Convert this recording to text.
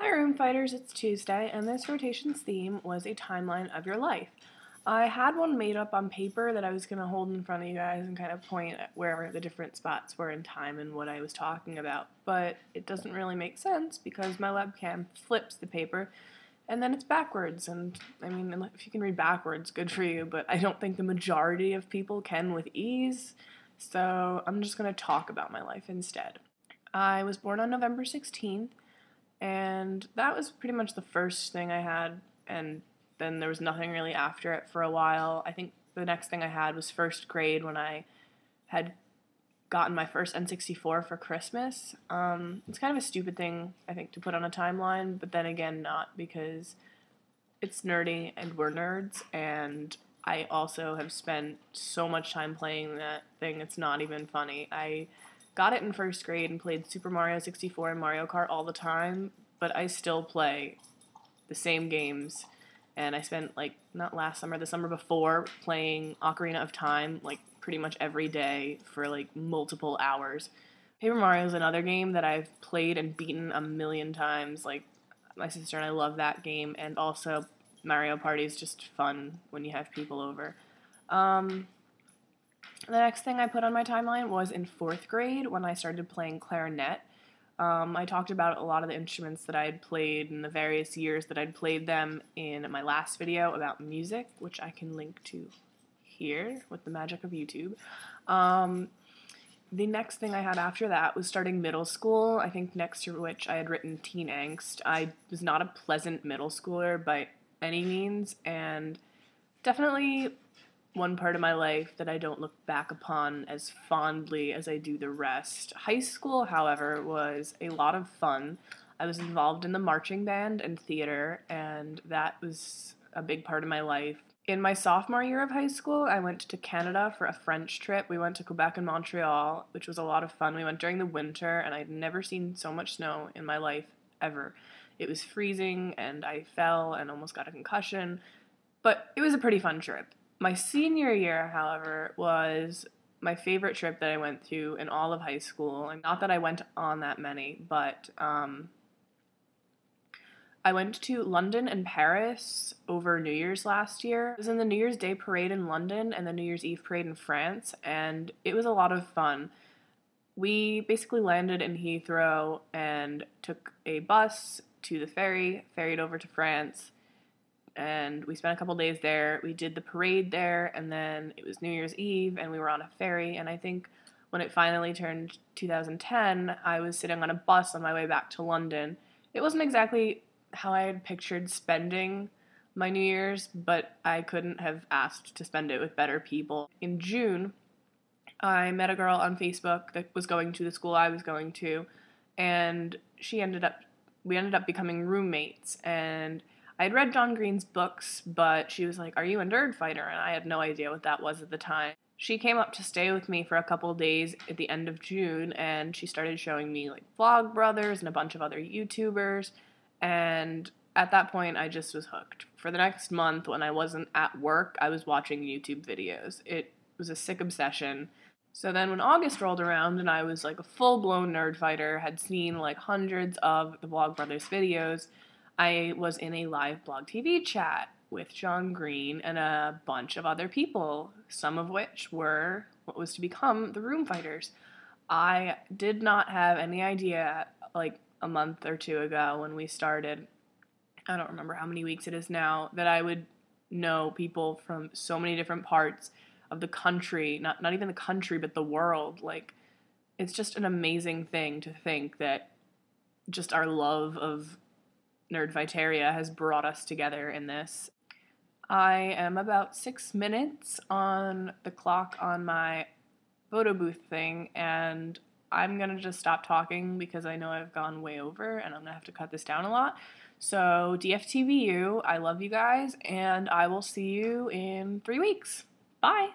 Hi Room Fighters, it's Tuesday, and this rotation's theme was a timeline of your life. I had one made up on paper that I was going to hold in front of you guys and kind of point at where the different spots were in time and what I was talking about, but it doesn't really make sense because my webcam flips the paper and then it's backwards, and I mean, if you can read backwards, good for you, but I don't think the majority of people can with ease, so I'm just going to talk about my life instead. I was born on November 16th, and that was pretty much the first thing I had, and then there was nothing really after it for a while. I think the next thing I had was first grade when I had gotten my first N64 for Christmas. It's kind of a stupid thing, I think, to put on a timeline, but then again, not, because it's nerdy and we're nerds, and I also have spent so much time playing that thing, it's not even funny. I got it in first grade and played Super Mario 64 and Mario Kart all the time, but I still play the same games, and I spent, like, not last summer, the summer before, playing Ocarina of Time, like, pretty much every day for, like, multiple hours. Paper Mario is another game that I've played and beaten a million times. Like, my sister and I love that game, and also Mario Party is just fun when you have people over. The next thing I put on my timeline was in fourth grade when I started playing clarinet. I talked about a lot of the instruments that I had played and the various years that I'd played them in my last video about music, which I can link to here with the magic of YouTube. The next thing I had after that was starting middle school, I think next to which I had written teen angst. I was not a pleasant middle schooler by any means, and definitely one part of my life that I don't look back upon as fondly as I do the rest. High school, however, was a lot of fun. I was involved in the marching band and theater, and that was a big part of my life. In my sophomore year of high school, I went to Canada for a French trip. We went to Quebec and Montreal, which was a lot of fun. We went during the winter, and I'd never seen so much snow in my life ever. It was freezing, and I fell and almost got a concussion, but it was a pretty fun trip. My senior year, however, was my favorite trip that I went to in all of high school. And not that I went on that many, but I went to London and Paris over New Year's last year. I was in the New Year's Day parade in London and the New Year's Eve parade in France, and it was a lot of fun. We basically landed in Heathrow and took a bus to the ferry, ferried over to France, and we spent a couple days there. We did the parade there, and then it was New Year's Eve, and we were on a ferry, and I think when it finally turned 2010, I was sitting on a bus on my way back to London. It wasn't exactly how I had pictured spending my New Year's, but I couldn't have asked to spend it with better people. In June, I met a girl on Facebook that was going to the school I was going to, and we ended up becoming roommates, and I had read John Green's books, but she was like, "Are you a nerd fighter?" And I had no idea what that was at the time. She came up to stay with me for a couple days at the end of June, and she started showing me, like, Vlogbrothers and a bunch of other YouTubers, and at that point, I just was hooked. For the next month, when I wasn't at work, I was watching YouTube videos. It was a sick obsession. So then when August rolled around and I was, like, a full-blown nerd fighter, had seen, like, hundreds of the Vlogbrothers videos, I was in a live blog TV chat with John Green and a bunch of other people, some of which were what was to become the Room Fighters. I did not have any idea, like, a month or two ago when we started, I don't remember how many weeks it is now, that I would know people from so many different parts of the country, not even the country, but the world. Like, it's just an amazing thing to think that just our love of Nerdviteria has brought us together in this. I am about 6 minutes on the clock on my photo booth thing, and I'm gonna just stop talking because I know I've gone way over and I'm gonna have to cut this down a lot. So DFTVU, I love you guys, and I will see you in 3 weeks. Bye!